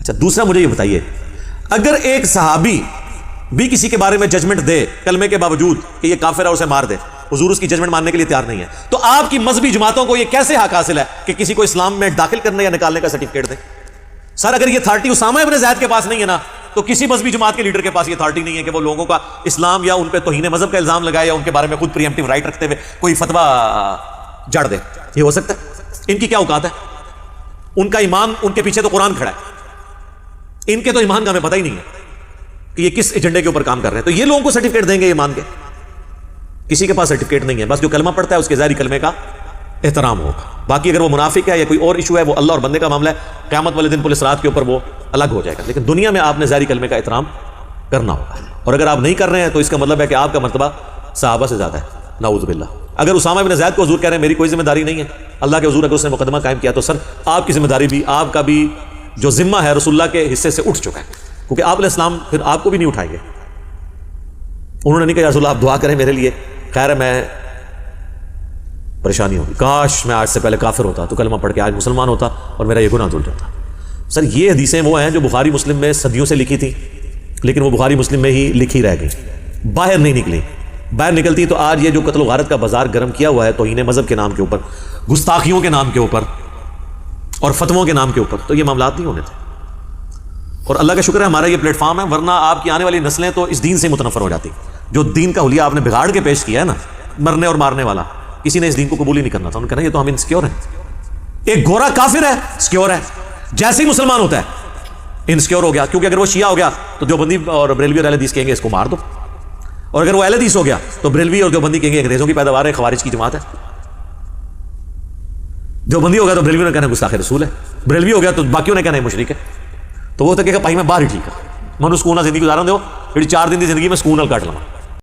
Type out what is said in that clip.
اچھا دوسرا مجھے یہ بتائیے، اگر ایک صحابی بھی کسی کے بارے میں ججمنٹ دے کلمے کے باوجود کہ یہ کافر ہے، اسے مار دے، حضور اس کی ججمنٹ ماننے کے لیے تیار نہیں ہے، تو آپ کی مذہبی جماعتوں کو یہ کیسے حق حاصل ہے کہ کسی کو اسلام میں داخل کرنے یا نکالنے کا سرٹیفکیٹ دیں؟ سر اگر یہ اتھارٹی اسامہ ابن زید کے پاس نہیں ہے نا، تو کسی مذہبی جماعت کے لیڈر کے پاس یہ اتھارٹی نہیں ہے کہ وہ لوگوں کا اسلام یا ان پہ توہین مذہب کا الزام لگائے یا ان کے بارے میں خود پریمپٹیو رائٹ رکھتے ہوئے کوئی فتویٰ جڑ دے۔ یہ ہو سکتا ہے؟ ان کی کیا اوقات ہے؟ ان کا ایمان، ان کے پیچھے تو قرآن کھڑا ہے، ان کے تو ایمان کا ہمیں پتہ ہی نہیں ہے کہ یہ کس ایجنڈے کے اوپر کام کر رہے ہیں، تو یہ لوگوں کو سرٹیفکیٹ دیں گے یہ مان کے؟ کسی کے پاس سرٹیفکیٹ نہیں ہے، بس جو کلمہ پڑھتا ہے اس کے ظاہری کلمے کا احترام ہوگا، باقی اگر وہ منافق ہے یا کوئی اور ایشو ہے وہ اللہ اور بندے کا معاملہ ہے، قیامت والے دن پولیس رات کے اوپر وہ الگ ہو جائے گا، لیکن دنیا میں آپ نے ظاہری کلمے کا احترام کرنا ہوگا، اور اگر آپ نہیں کر رہے ہیں تو اس کا مطلب ہے کہ آپ کا مرتبہ صحابہ سے زیادہ ہے، نعوذ باللہ۔ اگر اسامہ بن زید کو حضور کہہ رہے ہیں میری کوئی ذمہ داری نہیں ہے، اللہ کے حضور اگر اس نے مقدمہ قائم کیا تو سر آپ کی ذمہ داری بھی، آپ کا بھی جو ذمہ ہے رسول اللہ کے حصے سے اٹھ چکا ہے، کیونکہ آپ علیہ السلام پھر آپ کو بھی نہیں اٹھائیں گے۔ انہوں نے نہیں کہا یا رسول اللہ آپ دعا کریں میرے لیے، خیر ہے میں پریشانی ہوگی، کاش میں آج سے پہلے کافر ہوتا تو کلمہ پڑھ کے آج مسلمان ہوتا اور میرا یہ گناہ دھل جاتا۔ سر یہ حدیثیں وہ ہیں جو بخاری مسلم میں صدیوں سے لکھی تھیں، لیکن وہ بخاری مسلم میں ہی لکھی رہ گئی، باہر نہیں نکلی۔ باہر نکلتی تو آج یہ جو قتل و غارت کا بازار گرم کیا ہوا ہے توہین مذہب کے نام کے اوپر، گستاخیوں کے نام کے اوپر اور فتووں کے نام کے اوپر، تو یہ معاملات نہیں ہونے تھے۔ اور اللہ کا شکر ہے ہمارا یہ پلیٹ فارم ہے، ورنہ آپ کی آنے والی نسلیں تو اس دین سے متنفر ہو جاتی۔ جو دین کا حلیہ آپ نے بگاڑ کے پیش کیا ہے نا، مرنے اور مارنے والا، کسی نے اس دین کو قبول ہی نہیں کرنا تھا، انہوں نے کہنا یہ تو ہم انسیکیور ہیں۔ ایک گورا کافر ہے، سیکیور ہے، جیسے ہی مسلمان ہوتا ہے انسیکیور ہو گیا، کیونکہ اگر وہ شیعہ ہو گیا تو دیوبندی اور بریلوی اور اہل حدیث کہیں گے اس کو مار دو، اور اگر وہ اہل حدیث ہو گیا تو بریلوی اور دیوبندی کہیں گے انگریزوں کی پیداوار ہے، خوارج کی جماعت ہے۔ دیوبندی ہو گیا تو بریلوی نے کہنا گستاخ رسول ہے، بریلوی ہو گیا تو باقیوں نے کہنا مشرک ہے۔ تو وہ تو کہے گا بھائی میں باہر ہی ٹھیک ہے، میں سکون زندگی گزارن دو، جی 4 دن کی زندگی میں سکون نال کٹ لواں۔